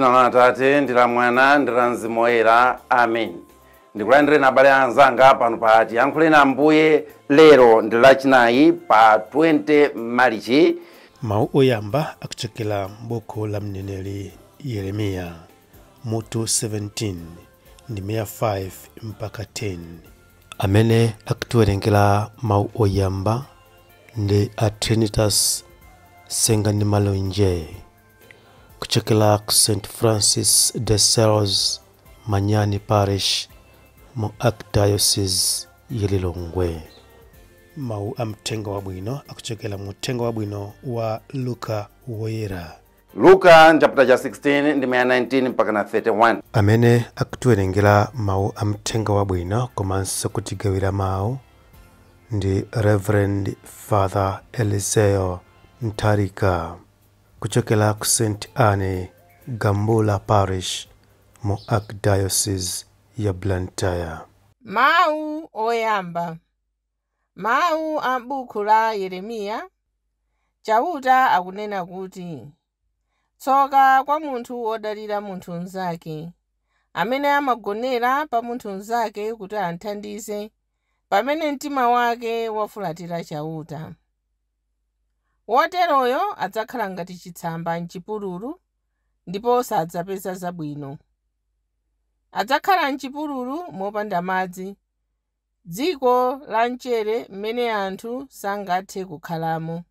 Mdzina la Atate ndi la Mwana ndi la Mzimu Woyera. Amen. Ndikulandire na abale anzanga pano pa Tiyankhule na Ambuye. Lero ndi lachinayi pa 20 Marichi. Mawu oyamba akuchokera m'buku la mneneri Yeremiya mutu 17 ndi 5 mpaka 10. Amene akutiwerengera mawu oyamba ndi Trinitas Sengani Malonje kuchokera ku St. Francis de Sales Manyani Parish mu Archdiocese ya Lilongwe. Mawu amtengo wabwino akuchokera mu tengo wabwino wa Luka woyera. Luka chapter 16 ndi 19 mpaka 31. Amene akutiwerengera mawu amtengo wabwino komanso kutigawira mawu ndi Reverend Father Eliseo Ntarika kuchokera ku St. Anne Gambula Parish mu Archdiocese ya Blantyre. Mawu oyamba. Mawu a buku la Yeremiya. Chauta akunena kuti, tsoka kwa munthu wodalira munthu mnzake, amene amagonera pa munthu mnzake kuti amthandize pamene mtima wake wafulatira chauta. Woteroyo adzakhala ngati chitsamba m'chipululu ndipo sadzapeza zabwino. Adzakhala m'chipululu mopanda madzi, dziko la mchere mmene anthu sangathe kukhalamo.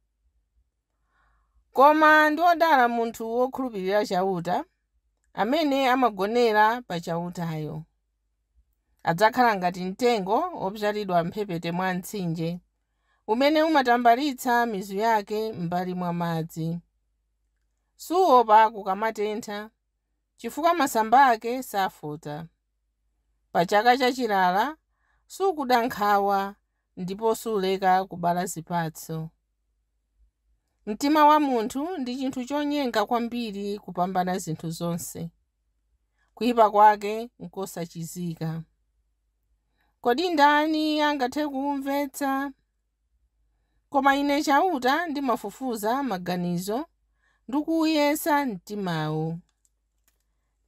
Koma ndi odala munthu wokhulupirira chauta, amene amagonera pa chautayo. Adzakhala ngati mtengo wobzalidwa mphepete mwa mtsinje, umene umatambalitsa mizu yake m'mbali mwa madzi. Suopa kukamatentha, chifukwa masamba ake safota. Pa chaka chachilala sukuda nkhawa ndipo suleka kubala zipatso. Mtima wa munthu ndi chinthu chonyenga kwambiri kupambana zinthu zonse. Kuyipa kwake nkosachizika. Kodi ndani angathe kumvetsa? Koma ine chauta ndimafufuza maganizo ndikuyesa mtimawo.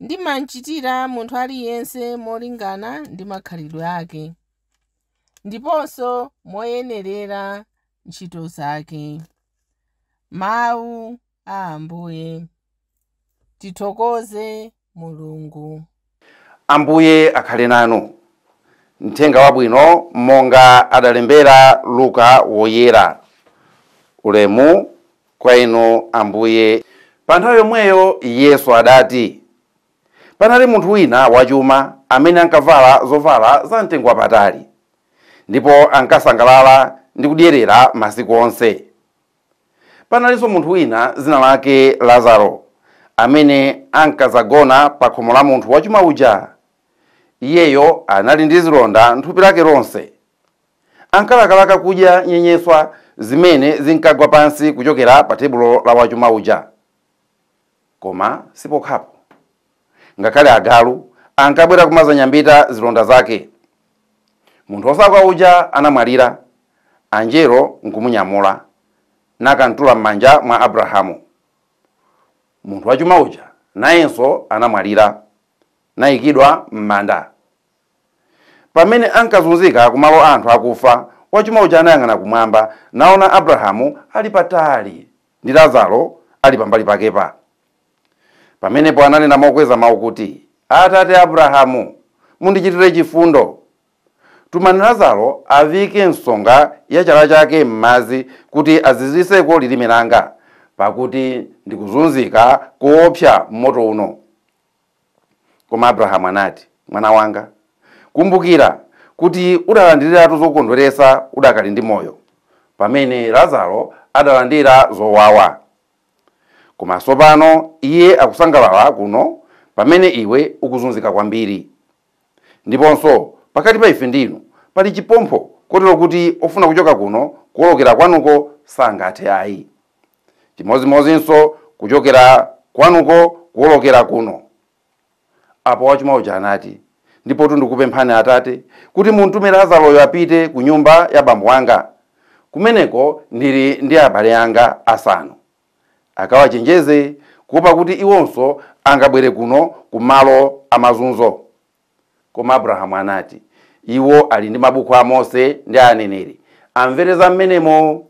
Ndimachitira munthu aliyense molingana ndi makhalidwe ake, ndiponso moyenerera ntchito zake. Mawu a Ambuye. Tithokoze Mulungu. Ambuye akhale nanu. Mthenga wabwino monga adalembera Luka woyera. Ulemu kwa inu Ambuye. Pa nthawi yomweyo Yesu adati, panali munthu wina wachuma amene ankavala zovala za mtengo wapatali, ndipo ankasangalala ndi kudyerera masiku onse. Panalinso munthu wina dzina lake Lazaro, amene ankazagona pa khomo la munthu wachuma uja. Iyeyo anali ndi zilonda m'thupi lake lonse. Ankalakalaka kudya nyenyeswa zimene zinkagwa pansi kuchokera pa tebulo la wachuma uja. Koma sipokhapo, ngakhale agalu ankabwera kumazanyambita zilonda zake. Munthu wosauka uja anamwalira, anjelo nkumunyamula nakantula m'manja mwa Abrahamu. Munthu wachuma uja nayenso anamwalira, nayikidwa m'manda. Pamene ankazunzika kumalo anthu akufa, wachuma uja anayang'ana kumwamba naona Abrahamu ali patali ndi Lazaro ali pambali pakepa. Pamenepo ananena mokweza mawu kuti, Atate Abrahamu, mundichitire chifundo. Tumani Lazaro avike nsonga ya chala chake m'madzi kuti aziziseko lilime langa, pakuti ndikuzunzika koopsa m'moto uno. Koma Abrahamu anati, mwana wanga, kumbukira kuti udalandiriratu zokondweresa udakali ndi moyo, pamene Lazaro adalandira zowawa. Koma tsopano iye akusangalala kuno pamene iwe ukuzunzika kwambiri. Ndiponso pakati pa ife ndinu pali chiphompho kotero kuti ofuna kuchoka kuno kuwolokera kwanuko sangathe ayi. Chimodzimodzinso kuchokera kwanuko kuwolokera kuno. Apo wachuma uja anati, ndipo ndikupemphani Atate kuti muntume Lazaroyo apite ku nyumba ya bambo wanga, kumeneko ndili ndi abale anga asanu. Akawachenjeze kuopa kuti iwonso angabwere kuno kumalo amazunzo. Koma Abrahamu anati iwo ali ndi mabuku a Mose ndi aneneri, amvereza mmenemo.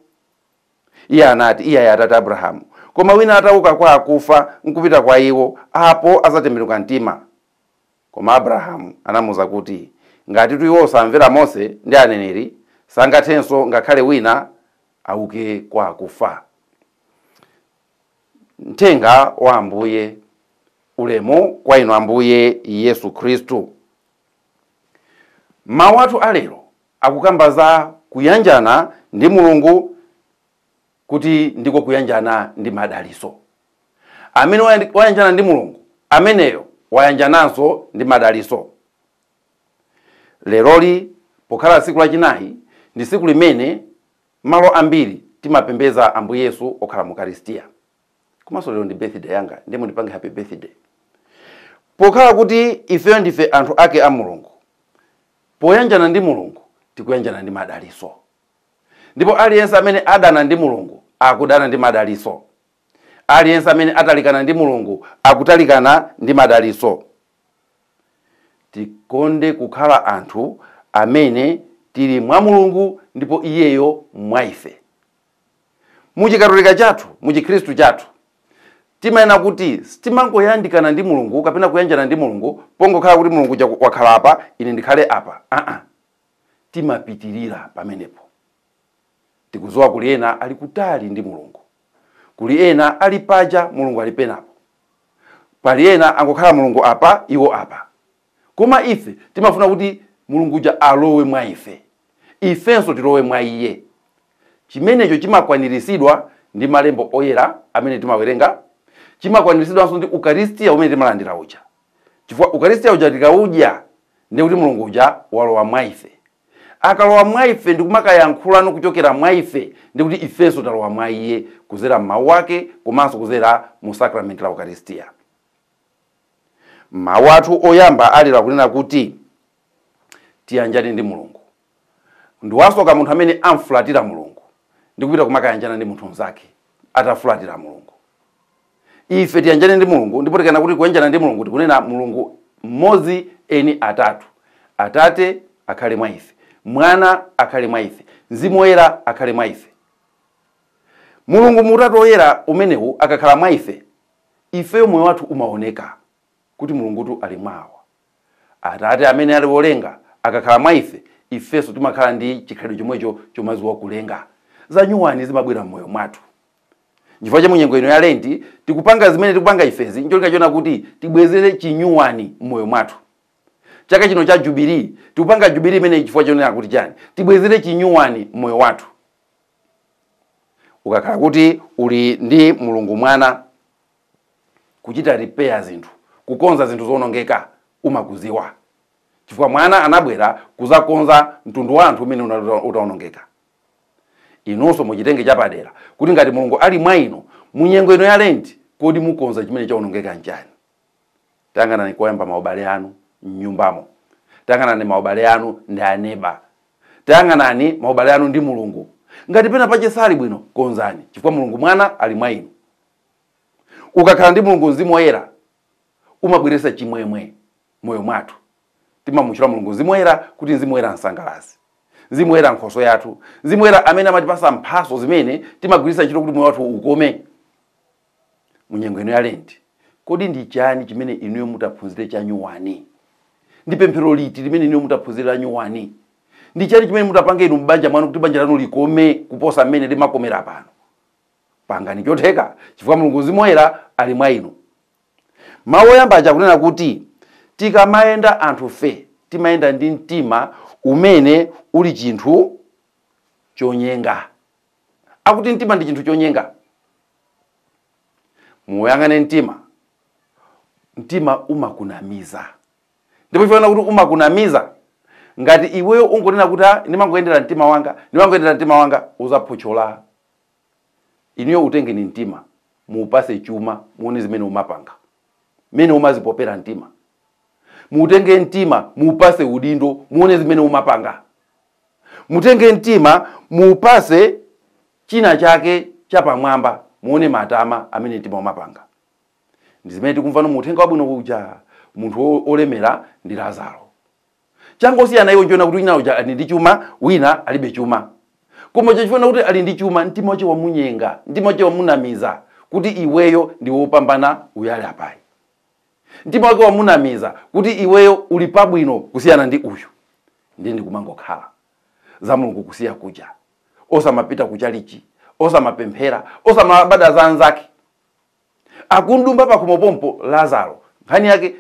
Iye anati iye Atate Abrahamu, koma wina atauka kwa akufa nkupita kwa iwo, apo azatembenuka mtima. Koma Abrahamu anamuza kuti ngati iwo samvera Mose ndi aneneri, sangathenso ngakhale wina auke kwa akufa. Mthenga wa Ambuye. Ulemu kwa inu Ambuye Yesu Khristu. Mawu athu alero akukamba za kuyanjana ndi Mulungu, kuti ndiko kuyanjana ndi madaliso. Amene wayanjana ndi Mulungu, ameneyo wayanjananso ndi madaliso. Leroli pokhala tsiku lachinayi ndi tsiku limene malo ambiri timapembeza Ambuye Yesu okhala mu Eucharistia. Komanso lero ndi birthday yanga, ndimo ndipange happy birthday. Pokhala kuti ifeyo ndife anthu ake a Mulungu, poyanjana ndi Mulungu tikuyanjana ndi madaliso. Ndipo aliyense amene adana ndi Mulungu akudana ndi madaliso. Aliyense amene atalikana ndi Mulungu akutalikana ndi madaliso. Tikonde kukhala anthu amene tili mwa Mulungu ndipo iyeyo mwa ife. Muchikatolika chathu, muchikhristu chathu, timaena kuti timangoyandikana ndi Mulungu kapena kuyanjana ndi Mulungu pongokhala kuti Mulungu wakhala apa, ine ndikhale apa. Timapitirira pamenepo. Tikuzowa kuli ena ali kutali ndi Mulungu, kuli ena ali paja, Mulungu ali penapo. Pali ena angokhala Mulungu apa, iwo apa. Koma ife timafuna kuti Mulungu alowe mwa ife, ifenso tilowe mwa iye. Chimenecho chimakwaniritsidwa ndi malembo oyera amene timawerenga, chimakwaniritsidwanso ndi Eucharistia umene timalandira uja. Chifukwa Eucharistia uja tikaudya ndi kuti Mulungu uja walowa mwa ife. Akalowa mwa ife ndi kumakayankhulano kuchokera mwa ife, ndi kuti ifenso talowa mwa iye kuzera mawu ake komanso kuzera mu sakramenti la Eucharistia. Mawu athu oyamba alira kunena kuti tiyanjane ndi Mulungu. Ndiwasoka munthu amene amfulatira Mulungu ndi kupita kumakayanjana ndi munthu mnzake atafulatira Mulungu. Ife tiyanjane ndi Mulungu, ndipo tikana kuti kuyanjana ndi Mulungu tikunena Mulungu mmodzi eni atatu. Atate akhale mwa ife, Mwana akhale mwa ife, Mzimu Woyera akhale mwa ife. Mulungu mutatu oyera umenewu akakhala mwa ife, ifeyo moyo wathu umaoneka kuti Mulungutu ali mwawa. Atate amene ali wolenga akakhala mwa ife, ifenso timakhala ndi chikhalidwe chomwecho chomaziwa kulenga. Zanyuwani zimabwera mmoyo mwathu. Chifukwa cha munyengo ino ya Lenti tikupanga zimene tikupanga ifezi, ncholinga chona kuti tibwezere chinyuwani mmoyo mwathu. Chaka chino cha Jubilee tikupanga Jubilee imene chifukwa chonena kuti chani, tibwezere chinyuwani mmoyo wathu. Ukakhala kuti uli ndi Mulungu Mwana, kuchita repair zinthu, kukonza zinthu zonongeka umakuziwa. Chifukwa Mwana anabwera kuzakonza mtundu wa anthu umene utaonongeka. Inonso muchitenge chapadera kuti ngati Mulungu ali mwa inu, munyengo ino ya Lenti kodi mukonza chimene chaonongeka njani. Tayang'anani koyamba maubale anu mnyumbamo. Tayang'anani maubale anu ndi aneba. Tayang'anani maubale anu ndi Mulungu. Ngati pena pache sali bwino, konzani. Chifukwa Mulungu Mwana ali mwa inu. Ukakhala ndi Mulungu Mzimu Woyera, umabweretsa chimwemwe moyo mwathu. Timamuchira Mulungu Mzimu Woyera kuti Mzimu Woyera nsangalasi. Mzimu Woyera nkhoso yathu. Mzimu Woyera amene amatipasa mphaso zimene timagwiritsa ntchito kuti moyo wathu ukome. Munyengo ino ya Lenti, kodi ndi chani chimene inuyo mutaphunzire cha nyuwani? Ndi pemphero liti limene inuyo mutaphunzira nyuwani? Ndi chani chimene mutapanga inu mbanja mwanu kuti banja lanu likome kuposa mmene limakomera pano? Pangani chotheka, chifukwa Mulungu Mzimu Woyera ali mwa inu. Mawu oyamba aja kunena kuti tikamayenda anthu fe, timayenda ndi mtima umene uli chinthu chonyenga. Akuti mtima ndi chinthu chonyenga. Muyang'ane mtima. Mtima umakunamiza. Ndipo ifana kuti umakunamiza, ngati iweyo ungonena kuti ndimangoyendera mtima wanga, uzaphochola. Inuyo utengeni mtima, muupase chuma, muone zimene umapanga. Mene umazipopera mtima. Mutenge mtima, muupase udindo, muone zimene umapanga. Mutenge mtima, muupase china chake chapamwamba, muone matama amene mtima umapanga. ndi zimene tikumva mu uthenga wabwino uja. Munthu olemera ndi Lazaro. Changosiyana iwo njoona kuti wina uja ali ndi chuma, wina alibe chuma. Koma chifukwa kuti ali ndi chuma, mtima wake wamunyenga, mtima wake wamunamiza kuti iweyo ndi wopambana uyale apayi. Mtima wake wamunamiza kuti iweyo uli pabwino kusiyana ndi uyu. Ndi kumangokhala za Mulungu kusiya kuja, osamapita kuchalichi, osamapemphera, osamabada za anzake. Akundumba pakumopompo Lazaro, nkhani yake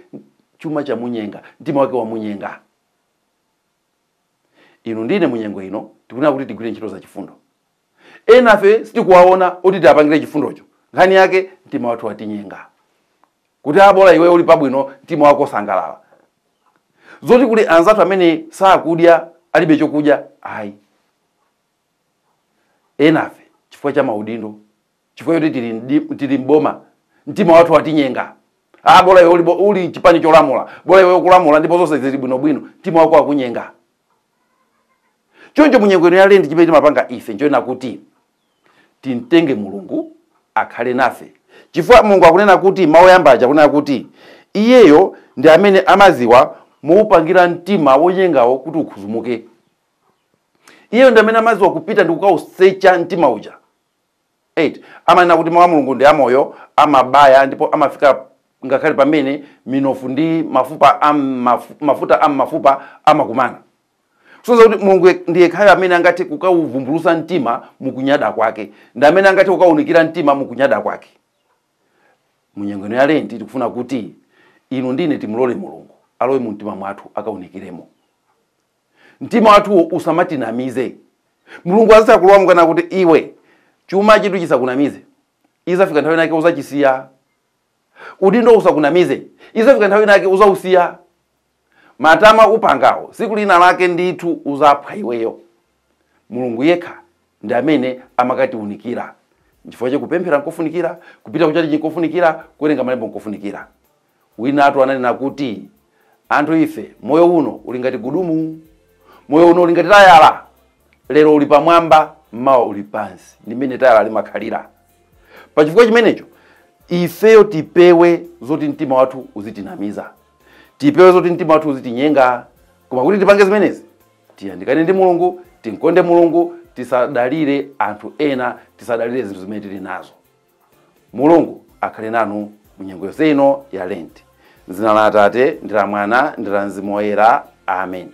chuma cha munyenga, mtima wake wamunyenga. Inu ndine munyengo ino tikuna kuti tigwire ntchito za chifundo. Enafe sitikuwaona kuti tipangire chifundocho, nkhani yake mtima wathu watinyenga. Kuti abola iwe uli pabwino, mtima wako sangalala. Zoti kuli anzatu amene sakudya alibe chokudya ayi. Enafe chifukwa cha maudindo, chifukwa kuti tili mboma, mtima wathu watinyenga. Bola iwe uli chipani cholamula, bola iwe kulamula ndipo zonse zili bwinobwino, mtima wako wakunyenga. Choncho munyengo ino yale ndi chimene timapanga ife njoona kuti timtenge Mulungu akhale nafe. Chifukwa Mulungu akunena kuti mawu yambaja akunena kuti iyeyo ndi amene amaziwa muupangira mtima wonyengawo kuti ukhuzumuke. Iyeyo ndi amene amaziwa kupita ndi kukausecha mtima uja. 8. Amanena kuti mawu a Mulungu ndi amoyo, amabaya ndipo amafika ngakhale pamene minofu ndi mafuta amafupa amakumana. Soza kuti Mulungu ndiye khaya amene angati kukauvumbulusa mtima mukunyada kwake, ndi amene angati kukaunikira mtima mukunyada kwake. Munyengo ino yale tikufuna kuti inu ndine timulole Mulungu alowe mu mtima mwathu akaunikiremo. Mtima wathu usamatinamize. Mulungu azakulowa mkana kuti iwe chuma chitu chisakunamize, izafika nthawi yake uzachisiya. Udindo usakunamize, izafika nthawi yake uzausiya. Matama upangawo siku lina lake ndithu uzapha iweyo. Mulungu yekha ndi amene amakati unikira. Chifukwa cha kupemphera nkofunikira, kupita kuchalichi nkofunikira, kuwerenga malemba nkofunikira. Wina atu ananena kuti anthu ife moyo uno uli ngati gudumu, moyo uno uli ngati tayala, lero uli pamwamba, mawa uli pansi. Ndi mmene tayala limakhalira. Pa chifukwa chimenecho ifeyo tipewe zoti mtima wathu uzitinamiza, tipewe zoti mtima wathu uzitinyenga. Koma kuti tipange zimenezi, tiyandikane ndi Mulungu, tinkonde Mulungu, tisadalire anthu ena, tisadalire zinthu zimene tili nazo. Mulungu akhale nanu munyengo yonse ino ya Lenti. M'dzina la Atate ndi la Mwana ndi la Mzimu Woyera. Amen.